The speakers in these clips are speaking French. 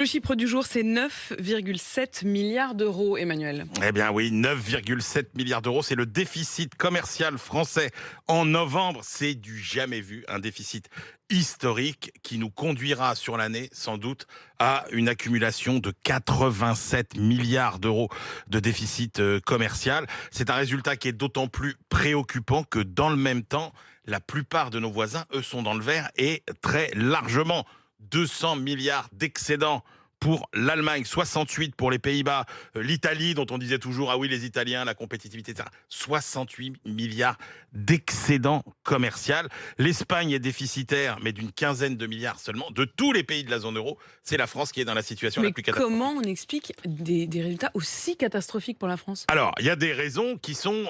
Le chiffre du jour, c'est 9,7 milliards d'euros, Emmanuel. Eh bien oui, 9,7 milliards d'euros, c'est le déficit commercial français en novembre. C'est du jamais vu, un déficit historique qui nous conduira sur l'année sans doute à une accumulation de 87 milliards d'euros de déficit commercial. C'est un résultat qui est d'autant plus préoccupant que dans le même temps, la plupart de nos voisins, eux, sont dans le vert et très largement. 200 milliards d'excédents pour l'Allemagne, 68 pour les Pays-Bas, l'Italie dont on disait toujours ah oui les Italiens, la compétitivité, etc. 68 milliards d'excédent commercial. L'Espagne est déficitaire, mais d'une quinzaine de milliards seulement. De tous les pays de la zone euro, c'est la France qui est dans la situation la Mais plus catastrophique. comment on explique des résultats aussi catastrophiques pour la France? Alors, il y a des raisons qui sont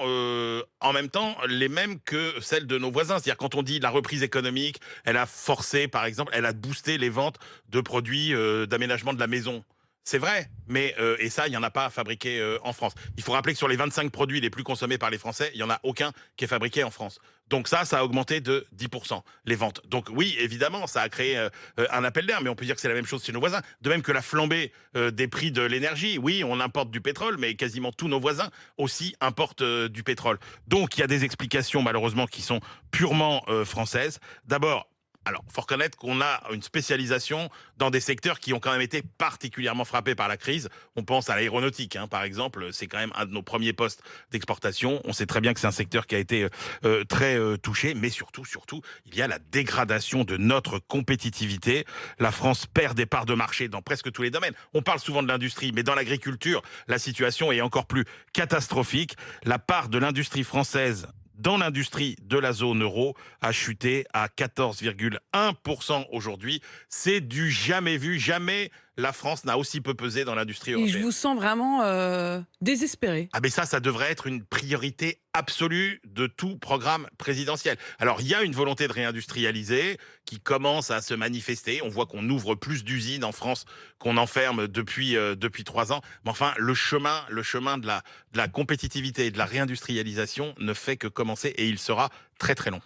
en même temps les mêmes que celles de nos voisins. C'est-à-dire quand on dit la reprise économique, elle a forcé, par exemple, elle a boosté les ventes de produits d'aménagement de la maison. C'est vrai, mais et ça, il n'y en a pas fabriqué en France. Il faut rappeler que sur les 25 produits les plus consommés par les Français, il n'y en a aucun qui est fabriqué en France. Donc ça a augmenté de 10% les ventes. Donc oui, évidemment, ça a créé un appel d'air, mais on peut dire que c'est la même chose chez nos voisins. De même que la flambée des prix de l'énergie. Oui, on importe du pétrole, mais quasiment tous nos voisins aussi importent du pétrole. Donc il y a des explications malheureusement qui sont purement françaises. D'abord, alors, faut reconnaître qu'on a une spécialisation dans des secteurs qui ont quand même été particulièrement frappés par la crise. On pense à l'aéronautique, hein, par exemple. C'est quand même un de nos premiers postes d'exportation. On sait très bien que c'est un secteur qui a été très touché. Mais surtout, il y a la dégradation de notre compétitivité. La France perd des parts de marché dans presque tous les domaines. On parle souvent de l'industrie, mais dans l'agriculture, la situation est encore plus catastrophique. La part de l'industrie française dans l'industrie de la zone euro a chuté à 14,1% aujourd'hui. C'est du jamais vu. Jamais la France n'a aussi peu pesé dans l'industrie Et je européenne. vous sens vraiment désespéré. Ah mais ça devrait être une priorité absolue de tout programme présidentiel. Alors il y a une volonté de réindustrialiser qui commence à se manifester. On voit qu'on ouvre plus d'usines en France qu'on enferme depuis 3 ans. Mais enfin le chemin de la compétitivité et de la réindustrialisation ne fait que commencer et il sera très très long.